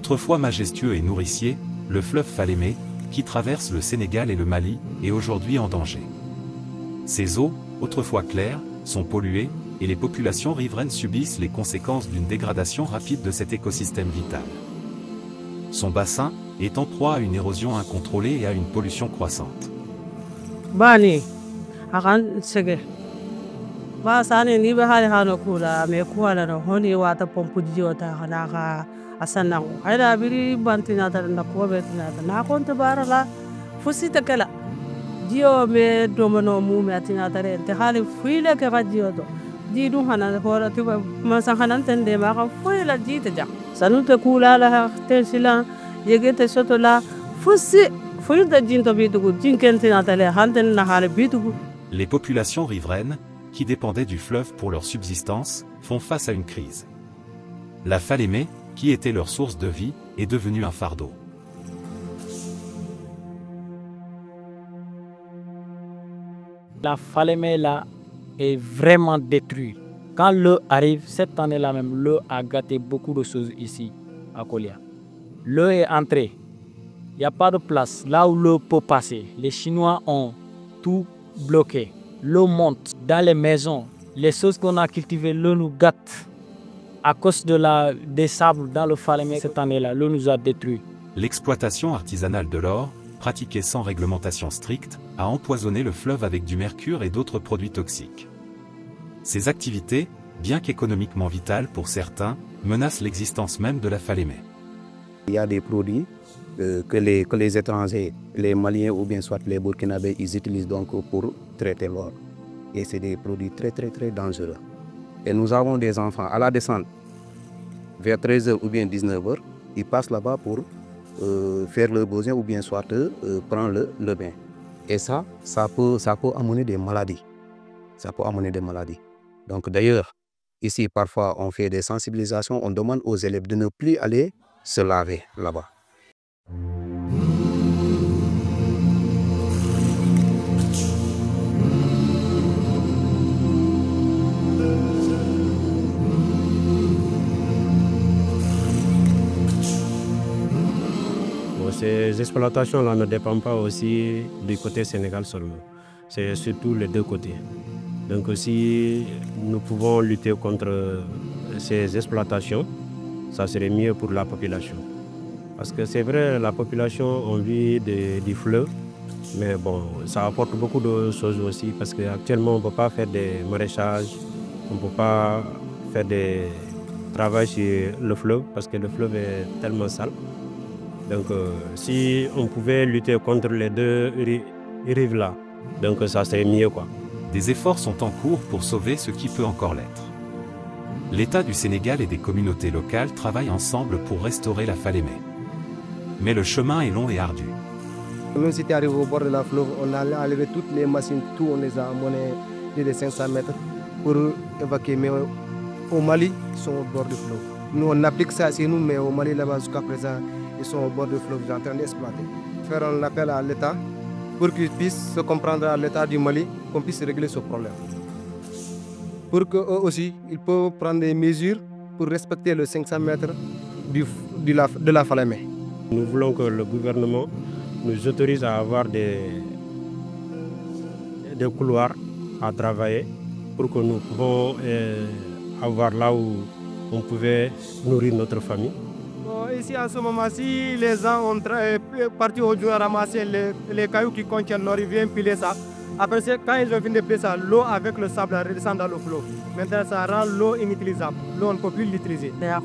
Autrefois majestueux et nourricier, le fleuve Falémé, qui traverse le Sénégal et le Mali, est aujourd'hui en danger. Ses eaux, autrefois claires, sont polluées, et les populations riveraines subissent les conséquences d'une dégradation rapide de cet écosystème vital. Son bassin est en proie à une érosion incontrôlée et à une pollution croissante. Bani, akan sege. Ba sane ni ba hali hano kula me kuala no honi wata pompu jiota hanaka asana. Haida biri bantina ta na ko betina na konta barala fusita kala. Dio me domano mu me atina tare te hali fuile ke radio do. Di du hanan hora tuba masa hanan tende ma ka fuila jita ja. Sanute kula la te sila yegete soto la fusi. Les populations riveraines, qui dépendaient du fleuve pour leur subsistance, font face à une crise. La Falémé, qui était leur source de vie, est devenue un fardeau. La Falémé là est vraiment détruite. Quand l'eau arrive, cette année-là même, l'eau a gâté beaucoup de choses ici à Kolia. L'eau est entrée. Il n'y a pas de place. Là où l'eau peut passer, les Chinois ont tout bloqué. L'eau monte dans les maisons. Les choses qu'on a cultivées, l'eau nous gâte. À cause des sables dans le Falémé, cette année-là, l'eau nous a détruits. L'exploitation artisanale de l'or, pratiquée sans réglementation stricte, a empoisonné le fleuve avec du mercure et d'autres produits toxiques. Ces activités, bien qu'économiquement vitales pour certains, menacent l'existence même de la Falémé. Il y a des produits que les étrangers, les Maliens ou bien soit les Burkinabés, ils utilisent donc pour traiter l'or. Et c'est des produits très dangereux. Et nous avons des enfants à la descente, vers 13h ou bien 19h, ils passent là-bas pour faire le besoin ou bien soit prendre le bain. Et ça peut amener des maladies. Ça peut amener des maladies. Donc d'ailleurs, ici parfois on fait des sensibilisations, on demande aux élèves de ne plus aller se laver là-bas. Ces exploitations-là ne dépendent pas aussi du côté Sénégal seulement. C'est surtout les deux côtés. Donc si nous pouvons lutter contre ces exploitations, ça serait mieux pour la population. Parce que c'est vrai, la population a envie du fleuve, mais bon, ça apporte beaucoup de choses aussi, parce qu'actuellement on ne peut pas faire des maraîchages, on ne peut pas faire des travaux sur le fleuve, parce que le fleuve est tellement sale. Donc si on pouvait lutter contre les deux rives-là, donc ça serait mieux, quoi. Des efforts sont en cours pour sauver ce qui peut encore l'être. L'État du Sénégal et des communautés locales travaillent ensemble pour restaurer la Falémé. Mais le chemin est long et ardu. Même si tu arrives au bord de la fleuve, on a enlevé toutes les machines, tout, on les a amenées de 500 mètres pour évacuer. Mais au Mali, ils sont au bord du fleuve. Nous, on applique ça chez nous, mais au Mali, là-bas, jusqu'à présent, ils sont au bord du fleuve, ils sont en train d'exploiter. Faire un appel à l'État pour qu'ils puissent se comprendre à l'État du Mali, qu'on puisse régler ce problème. Pour qu'eux aussi, ils peuvent prendre des mesures pour respecter le 500 mètres de la Falémé. Nous voulons que le gouvernement nous autorise à avoir des couloirs à travailler pour que nous pouvons avoir là où on pouvait nourrir notre famille. Ici, en ce moment-ci, les gens ont parti aujourd'hui à ramasser les cailloux qui contiennent l'or, ils viennent piler ça. Après, quand ils ont fini de piler ça, l'eau avec le sable redescend dans le flot. Maintenant, ça rend l'eau inutilisable. L'eau, on ne peut plus l'utiliser. La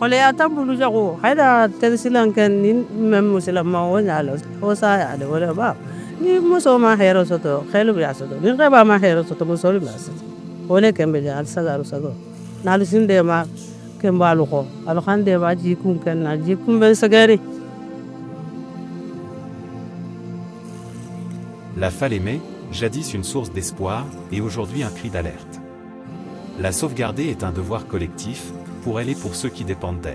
Falémé, jadis une source d'espoir, est aujourd'hui un cri d'alerte. La sauvegarder est un devoir collectif, pour elle et pour ceux qui dépendent d'elle.